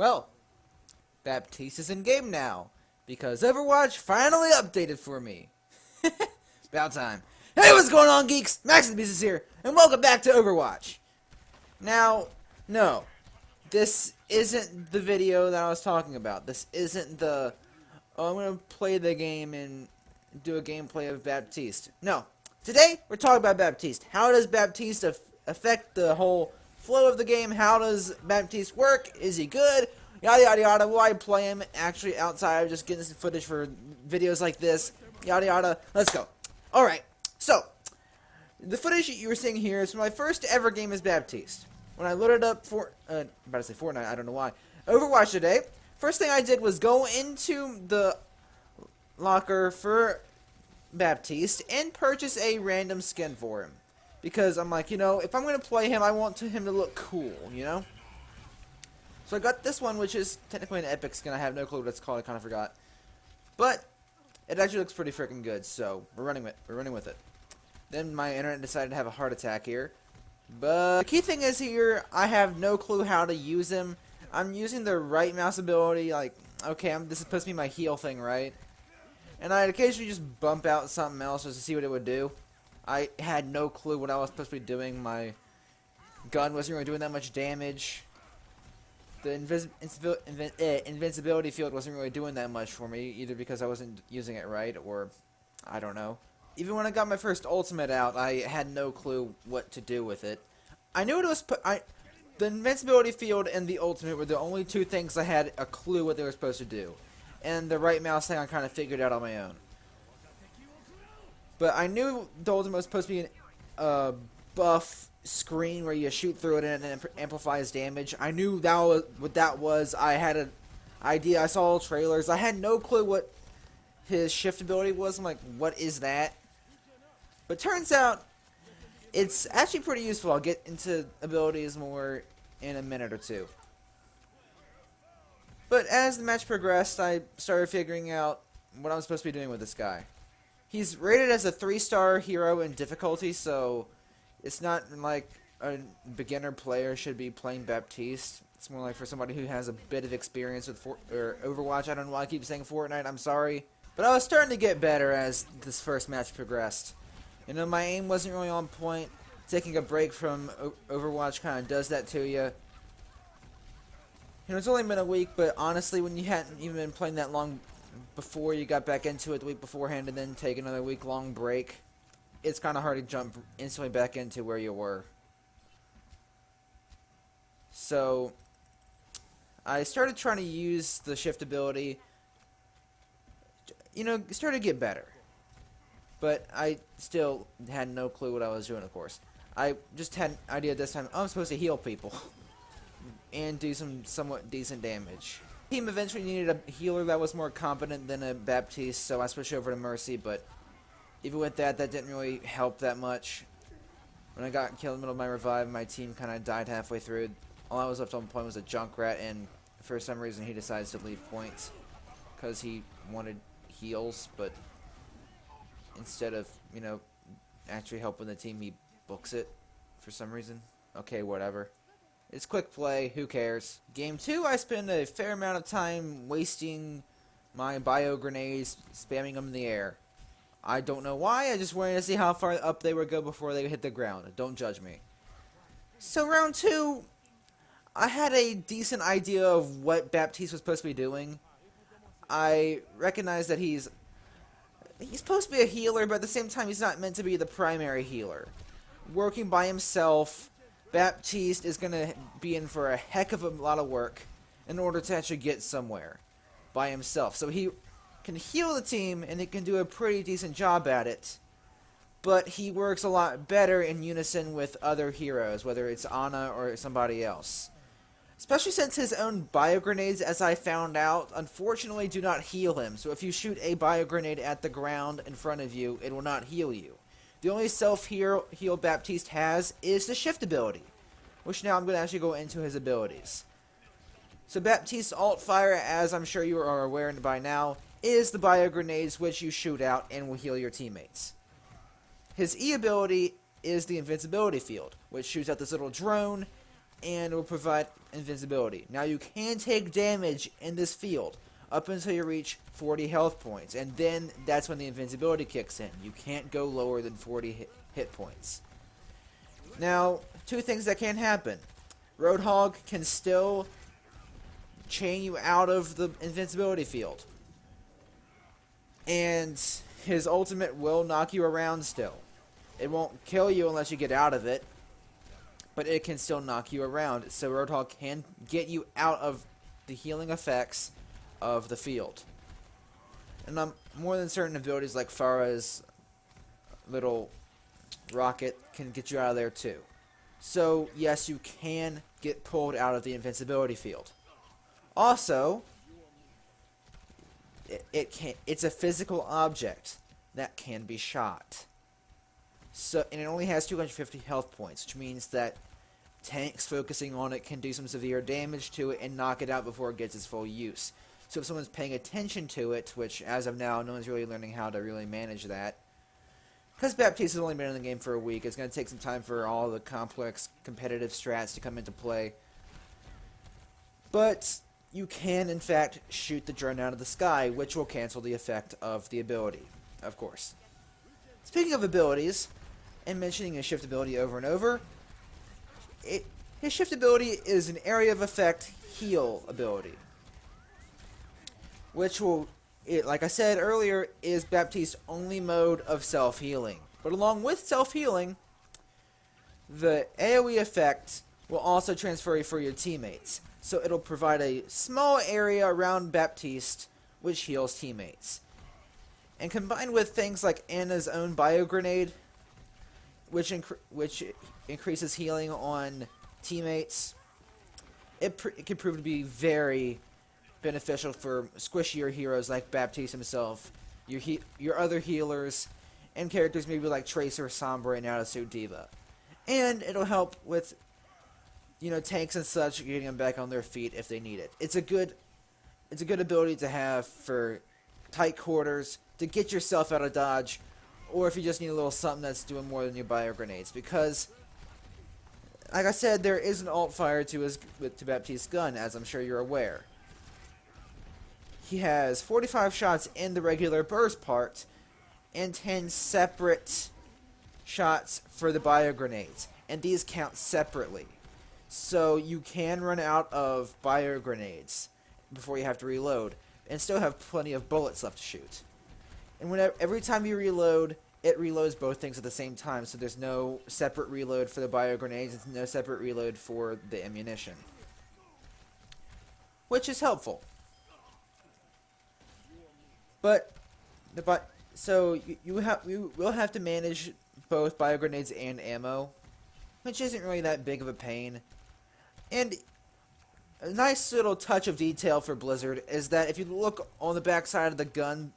Well, Baptiste is in game now, because Overwatch finally updated for me. About time. Hey, what's going on, geeks? Maxusthebeast is here, and welcome back to Overwatch. Now, no, this isn't the video that I was talking about. This isn't the, oh, I'm going to play the game and do a gameplay of Baptiste. No, today we're talking about Baptiste. How does Baptiste affect the whole flow of the game? How does Baptiste work? Is he good? Yada yada yada. Will I play him actually outside of just getting some footage for videos like this? Yada yada. Let's go. Alright, so the footage you were seeing here is from my first ever game as Baptiste. When I loaded up I'm about to say Fortnite, I don't know why. Overwatch today, first thing I did was go into the locker for Baptiste and purchase a random skin for him. Because I'm like, you know, if I'm going to play him, I want him to look cool, you know? So I got this one, which is technically an epic skin. I have no clue what it's called. I kind of forgot. But it actually looks pretty freaking good, so we're running with it. Then my internet decided to have a heart attack here. But the key thing is here, I have no clue how to use him. I'm using the right mouse ability, like, okay, this is supposed to be my heal thing, right? And I'd occasionally just bump out something else just to see what it would do. I had no clue what I was supposed to be doing. My gun wasn't really doing that much damage. The invincibility field wasn't really doing that much for me, either because I wasn't using it right, or I don't know. Even when I got my first ultimate out, I had no clue what to do with it. I knew it was the invincibility field and the ultimate were the only two things I had a clue what they were supposed to do. And the right mouse thing I kind of figured out on my own. But I knew the ultimate was supposed to be a buff screen where you shoot through it and it amplifies damage. I knew that was what that was. I had an idea. I saw trailers. I had no clue what his shift ability was. I'm like, what is that? But turns out it's actually pretty useful. I'll get into abilities more in a minute or two. But as the match progressed, I started figuring out what I'm supposed to be doing with this guy. He's rated as a 3-star hero in difficulty, so it's not like a beginner player should be playing Baptiste. It's more like for somebody who has a bit of experience with Overwatch. I don't know why I keep saying Fortnite, I'm sorry. But I was starting to get better as this first match progressed. You know, my aim wasn't really on point. Taking a break from Overwatch kind of does that to you. You know, it's only been a week, but honestly, when you hadn't even been playing that long before you got back into it the week beforehand and then take another week-long break, it's kind of hard to jump instantly back into where you were. So I started trying to use the shift ability. You know, started to get better. But I still had no clue what I was doing, of course. I just had an idea this time. I'm supposed to heal people and do some somewhat decent damage. The team eventually needed a healer that was more competent than a Baptiste, so I switched over to Mercy, but even with that, that didn't really help that much. When I got killed in the middle of my revive, my team kind of died halfway through. All I was left on point was a Junkrat, and for some reason he decides to leave points because he wanted heals, but instead of, you know, actually helping the team, he books it for some reason. Okay, whatever. It's quick play, who cares? Game 2, I spend a fair amount of time wasting my bio grenades, spamming them in the air. I don't know why, I just wanted to see how far up they would go before they hit the ground. Don't judge me. So round 2, I had a decent idea of what Baptiste was supposed to be doing. I recognize that he's supposed to be a healer, but at the same time he's not meant to be the primary healer. Working by himself, Baptiste is going to be in for a heck of a lot of work in order to actually get somewhere by himself. So he can heal the team, and he can do a pretty decent job at it, but he works a lot better in unison with other heroes, whether it's Ana or somebody else. Especially since his own bio grenades, as I found out, unfortunately do not heal him. So if you shoot a bio grenade at the ground in front of you, it will not heal you. The only self-heal Baptiste has is the shift ability, which now I'm going to actually go into his abilities. So Baptiste's alt fire, as I'm sure you are aware by now, is the bio grenades which you shoot out and will heal your teammates. His E ability is the invincibility field, which shoots out this little drone and it will provide invincibility. Now you can take damage in this field up until you reach 40 health points, and then that's when the invincibility kicks in. You can't go lower than 40 hit points. Now, two things that can happen. Roadhog can still chain you out of the invincibility field, and his ultimate will knock you around still. It won't kill you unless you get out of it, but it can still knock you around. So Roadhog can get you out of the healing effects of the field. And more than certain abilities like Pharah's little rocket can get you out of there too. So yes, you can get pulled out of the invincibility field. Also, it's a physical object that can be shot. So, and it only has 250 health points, which means that tanks focusing on it can do some severe damage to it and knock it out before it gets its full use. So if someone's paying attention to it, which as of now, no one's really learning how to really manage that, because Baptiste has only been in the game for a week, it's going to take some time for all the complex competitive strats to come into play. But you can, in fact, shoot the drone out of the sky, which will cancel the effect of the ability, of course. Speaking of abilities, and mentioning his shift ability over and over, his shift ability is an area of effect heal ability, which will, like I said earlier, is Baptiste's only mode of self-healing. But along with self-healing, the AoE effect will also transfer for your teammates. So it'll provide a small area around Baptiste, which heals teammates. And combined with things like Anna's own bio grenade, which increases healing on teammates, it can prove to be very beneficial for squishier heroes like Baptiste himself, your other healers, and characters maybe like Tracer, Sombra, and Attitude Diva. And it'll help with, tanks and such, getting them back on their feet if they need it. It's a good ability to have for tight quarters, to get yourself out of dodge, or if you just need a little something that's doing more than your bio grenades. Because, like I said, there is an alt fire to Baptiste's gun, as I'm sure you're aware. He has 45 shots in the regular burst part, and 10 separate shots for the bio grenades, and these count separately. So you can run out of bio grenades before you have to reload, and still have plenty of bullets left to shoot. And every time you reload, it reloads both things at the same time, so there's no separate reload for the bio grenades, and no separate reload for the ammunition, which is helpful. But you will have to manage both bio grenades and ammo, which isn't really that big of a pain. And a nice little touch of detail for Blizzard is that if you look on the back side of the gun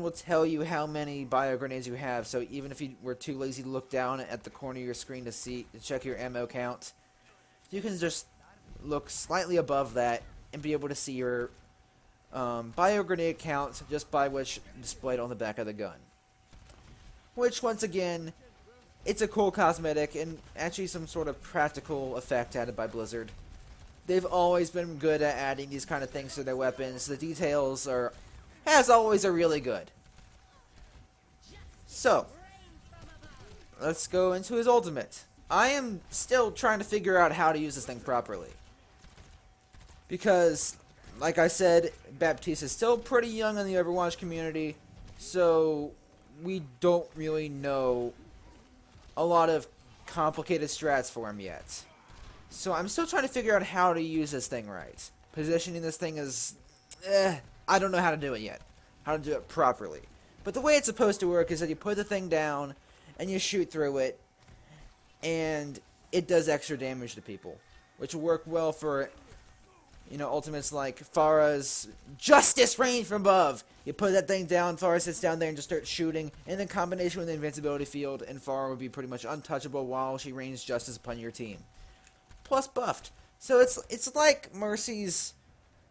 will tell you how many bio grenades you have. So even if you were too lazy to look down at the corner of your screen to check your ammo count, you can just look slightly above that and be able to see your bio grenade count just by which displayed on the back of the gun. Which, once again, it's a cool cosmetic and actually some sort of practical effect added by Blizzard. They've always been good at adding these kind of things to their weapons. The details are, as always, are really good. So, let's go into his ultimate. I am still trying to figure out how to use this thing properly. Because, like I said, Baptiste is still pretty young in the Overwatch community, so we don't really know a lot of complicated strats for him yet. So I'm still trying to figure out how to use this thing right. Positioning this thing is, I don't know how to do it yet. How to do it properly. But the way it's supposed to work is that you put the thing down, and you shoot through it, and it does extra damage to people. Which will work well for, ultimates like Pharah's Justice Rain from above. You put that thing down, Pharah sits down there and just starts shooting, and in combination with the invincibility field, and Pharah would be pretty much untouchable while she rains justice upon your team. Plus buffed. So it's like Mercy's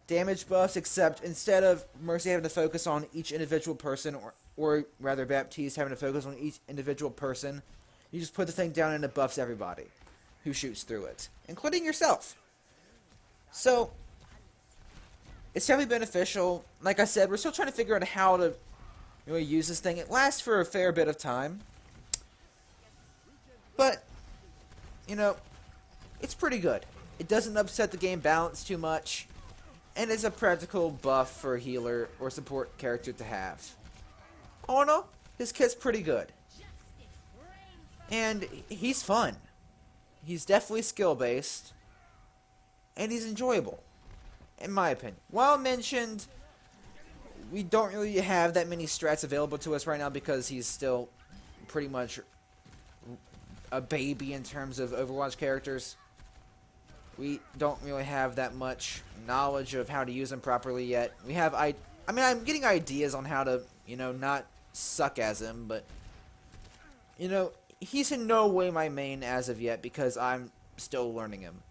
damage buffs, except instead of Mercy having to focus on each individual person, or rather Baptiste having to focus on each individual person, you just put the thing down and it buffs everybody who shoots through it. including yourself. So, it's definitely beneficial. Like I said, we're still trying to figure out how to really use this thing. It lasts for a fair bit of time. But, you know, it's pretty good. It doesn't upset the game balance too much. And it's a practical buff for a healer or support character to have. All in all, his kit's pretty good. And he's fun. He's definitely skill-based. And he's enjoyable, in my opinion. While mentioned, we don't really have that many strats available to us right now because he's still pretty much a baby in terms of Overwatch characters. We don't really have that much knowledge of how to use them properly yet. We have, I mean, I'm getting ideas on how to, you know, not suck as him, but, you know, he's in no way my main as of yet because I'm still learning him.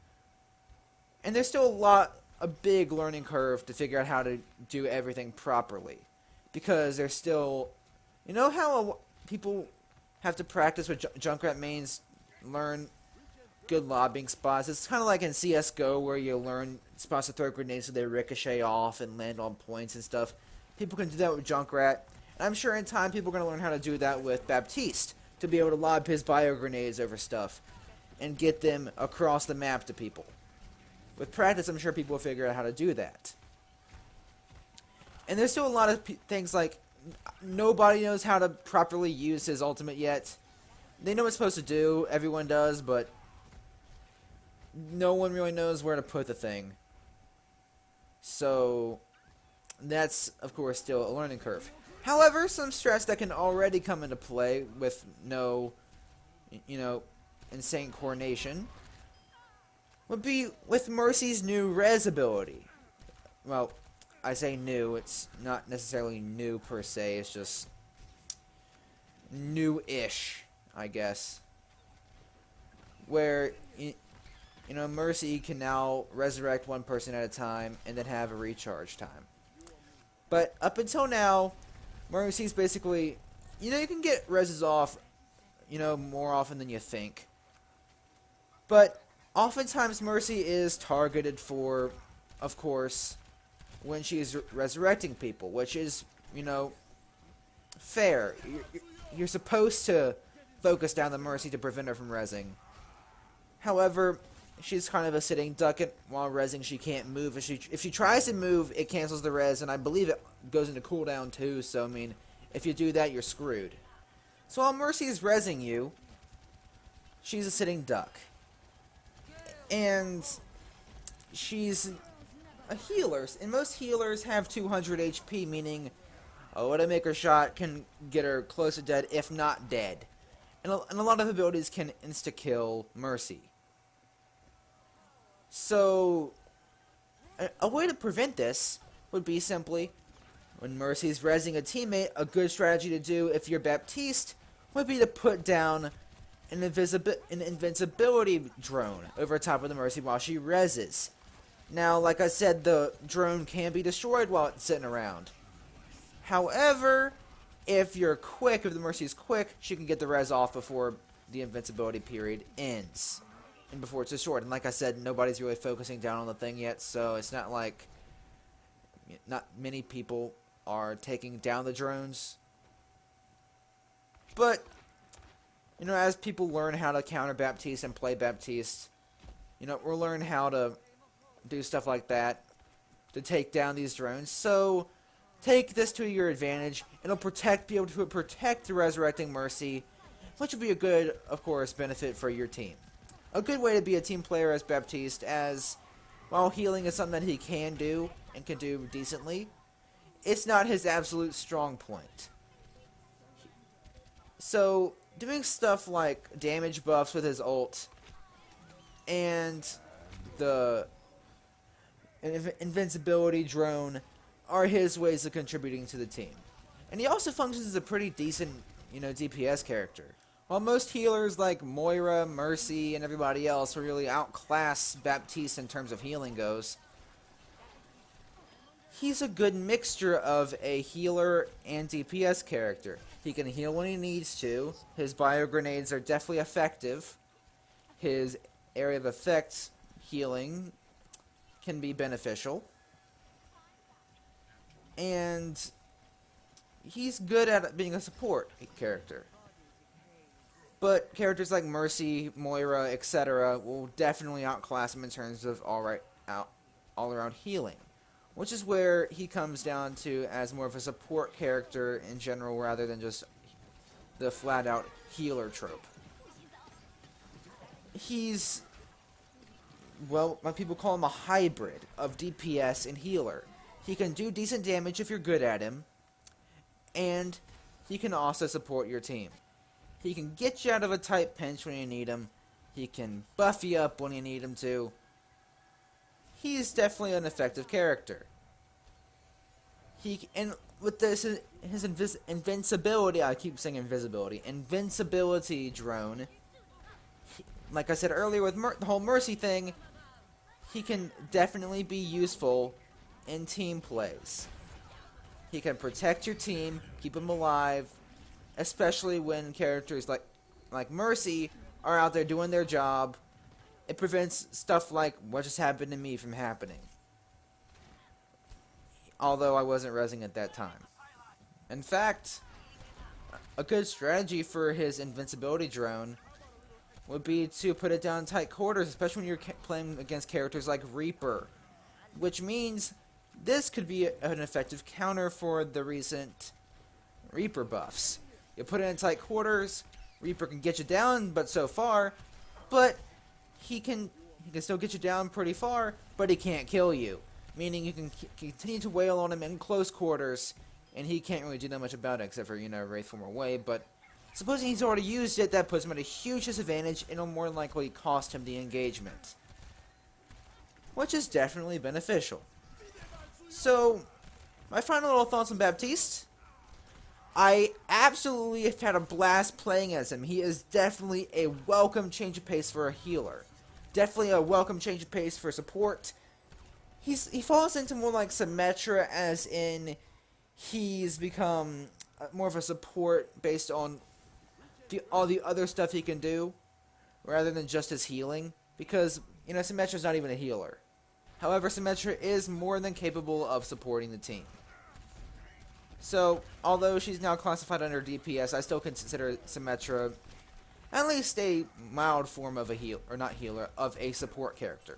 And there's still a big learning curve to figure out how to do everything properly. Because there's still, you know how people have to practice with Junkrat mains, learn good lobbing spots. It's kind of like in CSGO where you learn spots to throw grenades so they ricochet off and land on points and stuff. People can do that with Junkrat. And I'm sure in time people are going to learn how to do that with Baptiste to be able to lob his bio grenades over stuff and get them across the map to people. With practice, I'm sure people will figure out how to do that. And there's still a lot of things like nobody knows how to properly use his ultimate yet. They know what it's supposed to do, everyone does, but no one really knows where to put the thing. So that's, of course, still a learning curve. However, some strats that can already come into play with no, you know, insane coordination would be with Mercy's new res ability. Well, I say new, it's not necessarily new per se, it's just new-ish, I guess. Where, you know, Mercy can now resurrect one person at a time and then have a recharge time. But up until now, Mercy's basically, you know, you can get reses off, you know, more often than you think. But oftentimes Mercy is targeted for, of course, when she's resurrecting people, which is, you know, fair. You're supposed to focus down the Mercy to prevent her from rezzing. However, she's kind of a sitting duck. While rezzing, she can't move. If she tries to move, it cancels the res, and I believe it goes into cooldown too, so I mean, if you do that, you're screwed. So while Mercy is rezzing you, she's a sitting duck. And she's a healer, and most healers have 200 HP, meaning a Widowmaker shot can get her close to dead, if not dead. And a lot of abilities can insta-kill Mercy. So, a way to prevent this would be simply, when Mercy's rezzing a teammate, a good strategy to do if you're Baptiste would be to put down an invincibility drone over top of the Mercy while she rezzes. Now, like I said, the drone can be destroyed while it's sitting around. However, if you're quick, if the Mercy is quick, she can get the res off before the invincibility period ends. And before it's destroyed. And like I said, nobody's really focusing down on the thing yet, so it's not like not many people are taking down the drones. But, you know, as people learn how to counter Baptiste and play Baptiste, you know, we'll learn how to do stuff like that to take down these drones. So, take this to your advantage. It'll be able to protect the resurrecting Mercy, which will be a good, of course, benefit for your team. A good way to be a team player as Baptiste, as while healing is something that he can do and can do decently, it's not his absolute strong point. So, doing stuff like damage buffs with his ult and the invincibility drone are his ways of contributing to the team. And he also functions as a pretty decent, you know, DPS character. While most healers like Moira, Mercy, and everybody else really outclass Baptiste in terms of healing goes, he's a good mixture of a healer and DPS character. He can heal when he needs to. His bio grenades are definitely effective. His area of effect healing can be beneficial. And he's good at being a support character. But characters like Mercy, Moira, etc. will definitely outclass him in terms of all-around healing. Which is where he comes down to as more of a support character in general rather than just the flat-out healer trope. He's, well, my people call him a hybrid of DPS and healer. He can do decent damage if you're good at him, and he can also support your team. He can get you out of a tight pinch when you need him. He can buff you up when you need him to. He's definitely an effective character. And with this, his invincibility, I keep saying invisibility, invincibility drone, like I said earlier with the whole Mercy thing, he can definitely be useful in team plays. He can protect your team, keep them alive, especially when characters like Mercy are out there doing their job. It prevents stuff like what just happened to me from happening. Although I wasn't rezzing at that time. In fact, a good strategy for his invincibility drone would be to put it down in tight quarters, especially when you're playing against characters like Reaper. Which means this could be an effective counter for the recent Reaper buffs. You put it in tight quarters, Reaper can get you down, but so far, but he can still get you down pretty far, but he can't kill you. Meaning you can continue to wail on him in close quarters, and he can't really do that much about it, except for, Wraith Form away, but supposing he's already used it, that puts him at a huge disadvantage, and it'll more likely cost him the engagement. Which is definitely beneficial. So, my final little thoughts on Baptiste. I absolutely have had a blast playing as him. He is definitely a welcome change of pace for a healer. Definitely a welcome change of pace for support. He falls into more like Symmetra, as in he's become more of a support based on all the other stuff he can do, rather than just his healing. Because, Symmetra's not even a healer. However, Symmetra is more than capable of supporting the team. So, although she's now classified under DPS, I still consider Symmetra at least a mild form of of a support character.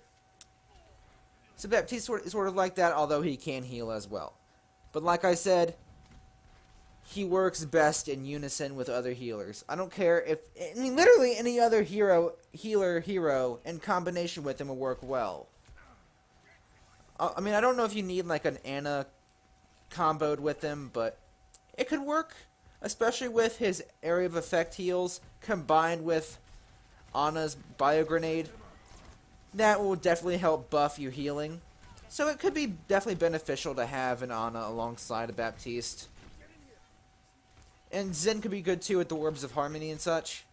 So Baptiste is sort of like that, although he can heal as well. But like I said, he works best in unison with other healers. I don't care if, literally any other hero in combination with him will work well. I don't know if you need like an Ana comboed with him, but it could work, especially with his area of effect heals combined with Ana's bio grenade. That will definitely help buff your healing. So it could be definitely beneficial to have an Ana alongside a Baptiste. And Zen could be good too with the Orbs of Harmony and such.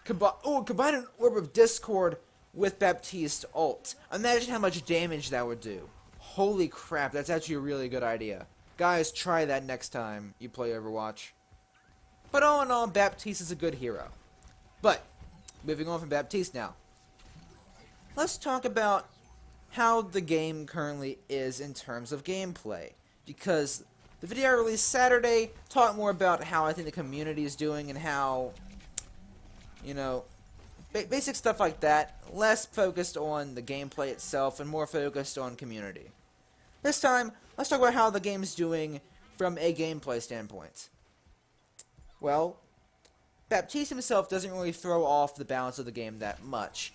Combine an Orb of Discord with Baptiste ult. Imagine how much damage that would do. Holy crap, that's actually a really good idea. Guys, try that next time you play Overwatch. But all in all, Baptiste is a good hero. But, moving on from Baptiste now. Let's talk about how the game currently is in terms of gameplay. Because the video I released Saturday talked more about how I think the community is doing and how, basic stuff like that. Less focused on the gameplay itself and more focused on community. This time, let's talk about how the game's doing from a gameplay standpoint. Well, Baptiste himself doesn't really throw off the balance of the game that much.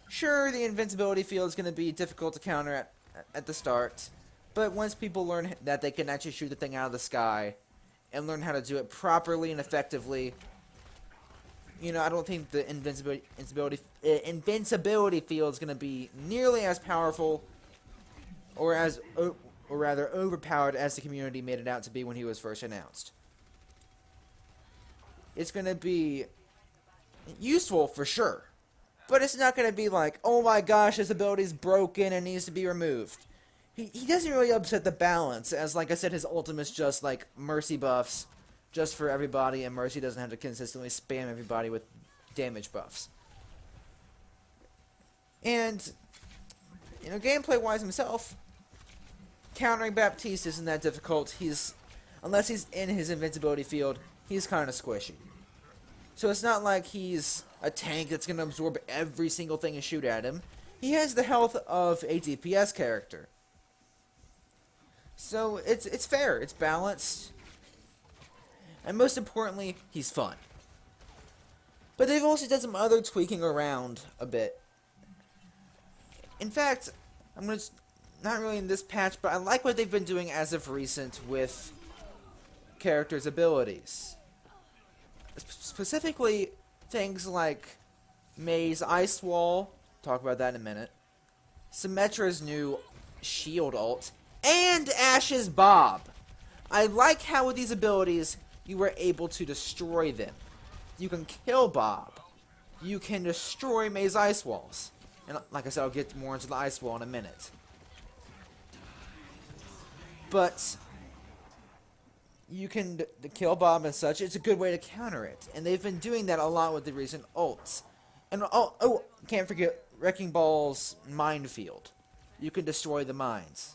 Sure, the invincibility field is going to be difficult to counter at the start, but once people learn that they can actually shoot the thing out of the sky and learn how to do it properly and effectively, I don't think the invincibility field is going to be nearly as powerful or rather overpowered as the community made it out to be when he was first announced. It's going to be useful for sure. But it's not going to be like, oh my gosh, his ability's broken and needs to be removed. He doesn't really upset the balance, as like I said, his ultimate's just like Mercy buffs, just for everybody, and Mercy doesn't have to consistently spam everybody with damage buffs. And, you know, gameplay-wise himself, countering Baptiste isn't that difficult. Unless he's in his invincibility field, he's kind of squishy. So it's not like he's a tank that's going to absorb every single thing you shoot at him. He has the health of a DPS character. So it's fair, it's balanced, and most importantly, he's fun. But they've also done some other tweaking around a bit. In fact, not really in this patch, but I like what they've been doing as of recent with characters' abilities. Specifically, things like Mei's Ice Wall, talk about that in a minute, Symmetra's new shield ult, and Ash's Bob. I like how with these abilities, you were able to destroy them. You can kill Bob. You can destroy Mei's Ice Walls. And like I said, I'll get more into the Ice Wall in a minute. But you can kill Bob and such. It's a good way to counter it. And they've been doing that a lot with the recent ults. And oh, can't forget Wrecking Ball's Minefield. You can destroy the mines.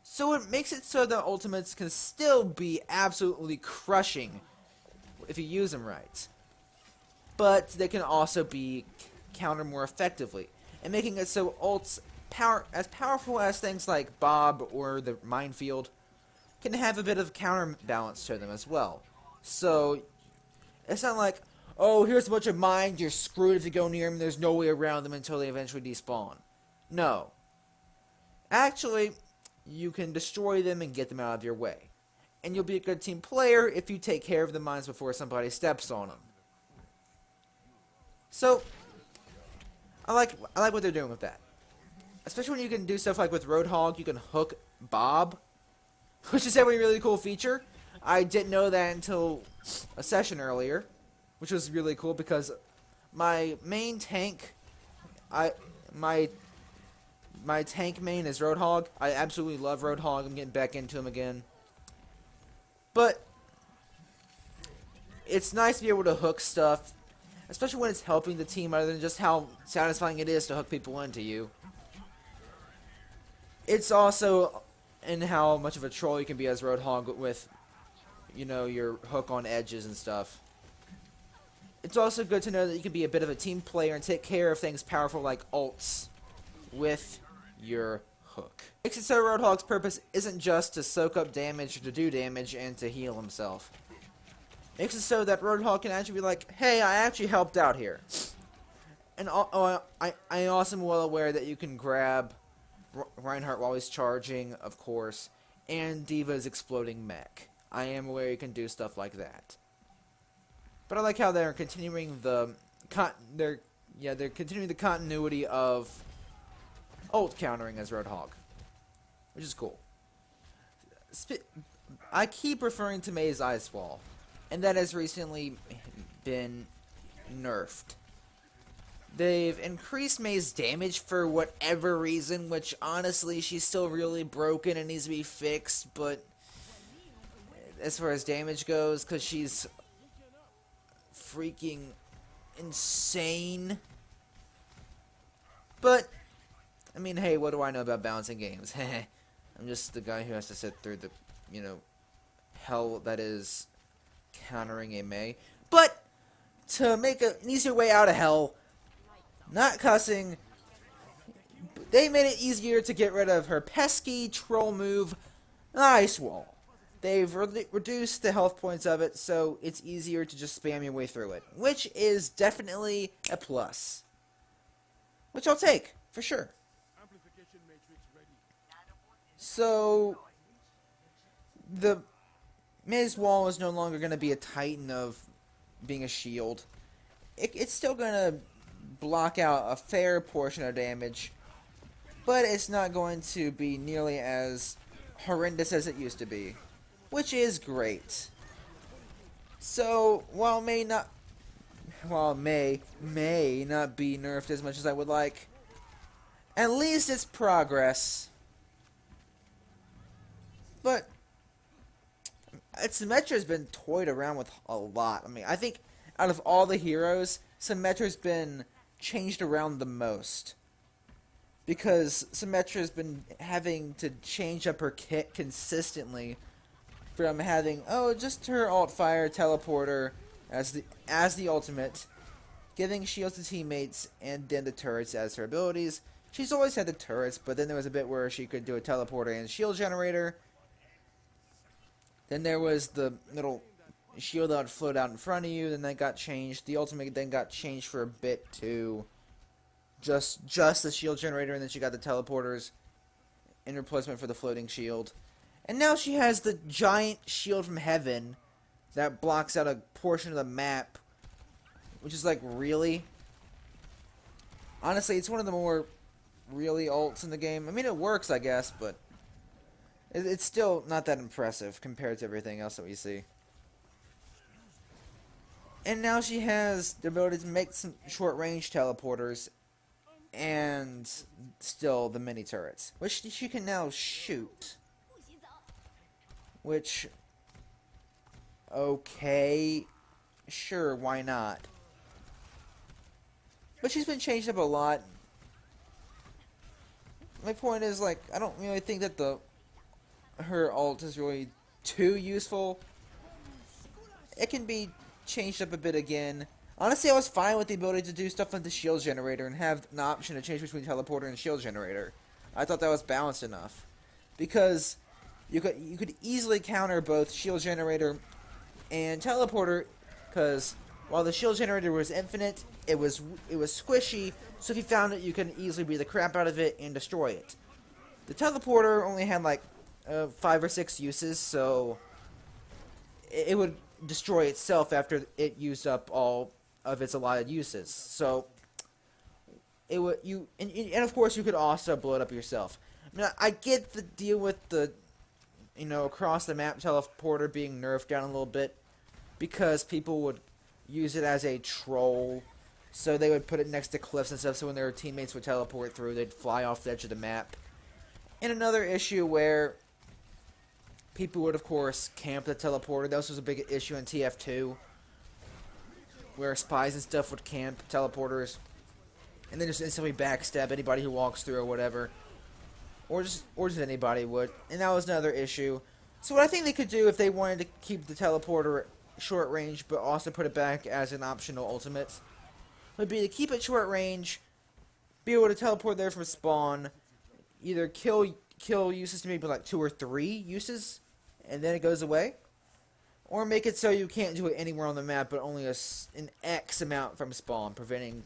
So it makes it so that ultimates can still be absolutely crushing if you use them right. But they can also be countered more effectively. And making it so ults as powerful as things like Bob or the Minefield can have a bit of counterbalance to them as well. So it's not like, oh, here's a bunch of mines, you're screwed if you go near them, there's no way around them until they eventually despawn. No. Actually, you can destroy them and get them out of your way. And you'll be a good team player if you take care of the mines before somebody steps on them. So, I like what they're doing with that. Especially when you can do stuff like with Roadhog, you can hook Bob, which is a really cool feature. I didn't know that until a session earlier, which was really cool because my main tank, my tank main is Roadhog. I absolutely love Roadhog. I'm getting back into him again. But it's nice to be able to hook stuff, especially when it's helping the team other than just how satisfying it is to hook people into you. It's also in how much of a troll you can be as Roadhog with, you know, your hook on edges and stuff. It's also good to know that you can be a bit of a team player and take care of things powerful like ults with your hook. Makes it so Roadhog's purpose isn't just to soak up damage or to do damage and to heal himself. Makes it so that Roadhog can actually be like, hey, I actually helped out here. And I also am well aware that you can grab Reinhardt while he's charging, of course, and D.Va's exploding mech. I am aware you can do stuff like that. But I like how they're continuing the continuity of ult countering as Roadhog, which is cool. I keep referring to Mei's Ice Wall, and that has recently been nerfed. They've increased Mei's damage for whatever reason, which honestly she's still really broken and needs to be fixed, but as far as damage goes, because she's freaking insane. But I mean, hey, what do I know about balancing games? I'm just the guy who has to sit through the, you know, hell that is countering a Mei. But to make an easier way out of hell, not cussing, they made it easier to get rid of her pesky troll move, Ice Wall. They've reduced the health points of it, so it's easier to just spam your way through it, which is definitely a plus. Which I'll take, for sure. So, the Mei's Wall is no longer going to be a titan of being a shield. It's still going to block out a fair portion of damage, but it's not going to be nearly as horrendous as it used to be, which is great. So, while Mei may not be nerfed as much as I would like, at least it's progress. But Symmetra's been toyed around with a lot. I mean, I think out of all the heroes, Symmetra's been changed around the most. because Symmetra's been having to change up her kit consistently from having, oh, just her alt fire teleporter as the ultimate, giving shields to teammates, and then the turrets as her abilities. She's always had the turrets, but then there was a bit where she could do a teleporter and shield generator. Then there was the little shield that would float out in front of you, then that got changed. The ultimate then got changed for a bit to just the shield generator, and then she got the teleporters in replacement for the floating shield. And now she has the giant shield from heaven that blocks out a portion of the map, which is like, really? Honestly, it's one of the more really ults in the game. I mean, it works, I guess, but it's still not that impressive compared to everything else that we see. And now she has the ability to make some short-range teleporters and still the mini turrets, which she can now shoot. Which, okay, sure, why not? But she's been changed up a lot. My point is, like, I don't really think that her ult is really too useful. It can be changed up a bit again. Honestly, I was fine with the ability to do stuff like the shield generator and have an option to change between teleporter and shield generator. I thought that was balanced enough, because you could easily counter both shield generator and teleporter, because while the shield generator was infinite, it was squishy, so if you found it, you could easily beat the crap out of it and destroy it. The teleporter only had like 5 or 6 uses, so it would destroy itself after it used up all of its allotted uses. So it would and of course you could also blow it up yourself. I mean, I get the deal with the across the map teleporter being nerfed down a little bit, because people would use it as a troll, so they would put it next to cliffs and stuff, so when their teammates would teleport through, they'd fly off the edge of the map. And another issue where people would, of course, camp the teleporter. That was a big issue in TF2, where spies and stuff would camp teleporters, and then just instantly backstab anybody who walks through or whatever. Or just anybody would. And that was another issue. So what I think they could do, if they wanted to keep the teleporter short range, but also put it back as an optional ultimate, would be to keep it short range, be able to teleport there from spawn, either kill uses to maybe like 2 or 3 uses, and then it goes away, or make it so you can't do it anywhere on the map, but only an X amount from spawn, preventing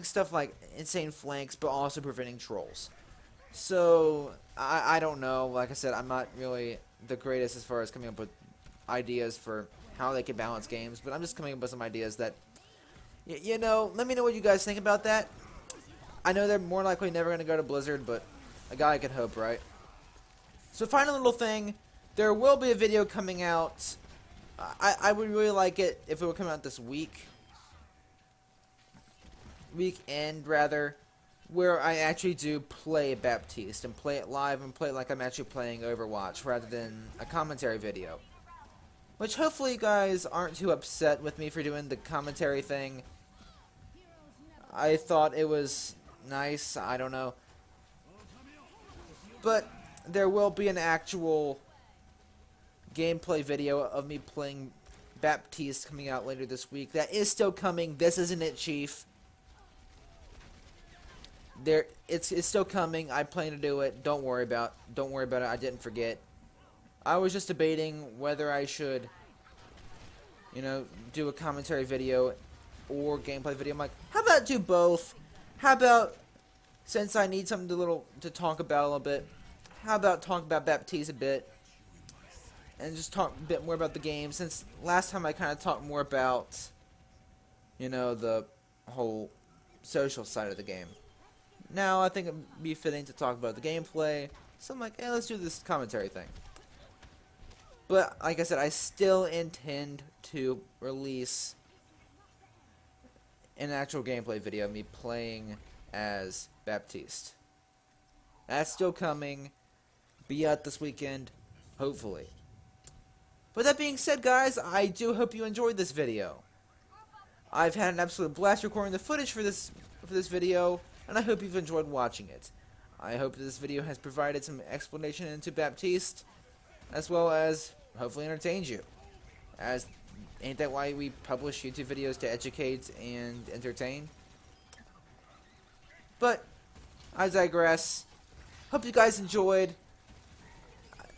stuff like insane flanks, but also preventing trolls. So I don't know. Like I said, I'm not really the greatest as far as coming up with ideas for how they can balance games, but I'm just coming up with some ideas that, let me know what you guys think about that. I know they're more likely never going to go to Blizzard, but a guy could hope, right? So final little thing, there will be a video coming out. I would really like it if it would come out this weekend rather, where I actually do play Baptiste and play it live and play it like I'm actually playing Overwatch rather than a commentary video. Which hopefully you guys aren't too upset with me for doing the commentary thing. I thought it was nice, I don't know. But there will be an actual gameplay video of me playing Baptiste coming out later this week. That is still coming. This isn't it, Chief. It's still coming. I plan to do it. Don't worry about it. I didn't forget. I was just debating whether I should, do a commentary video or gameplay video. I'm like, how about do both? How about, since I need something to talk about a little bit, how about talk about Baptiste a bit and just talk a bit more about the game, since last time I kind of talked more about, the whole social side of the game. Now I think it would be fitting to talk about the gameplay, so I'm like, hey, let's do this commentary thing. But, like I said, I still intend to release an actual gameplay video of me playing as Baptiste. That's still coming. Be out this weekend, hopefully. With that being said, guys, I do hope you enjoyed this video. I've had an absolute blast recording the footage for this video. and I hope you've enjoyed watching it. I hope this video has provided some explanation into Baptiste, as well as hopefully entertained you. As ain't that why we publish YouTube videos, to educate and entertain? But I digress. Hope you guys enjoyed.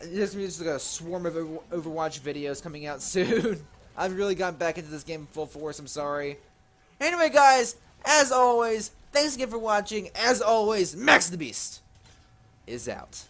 There's just like a swarm of Overwatch videos coming out soon. I've really gotten back into this game full force, I'm sorry. Anyway guys, as always, thanks again for watching. As always, Maxusthebeast is out.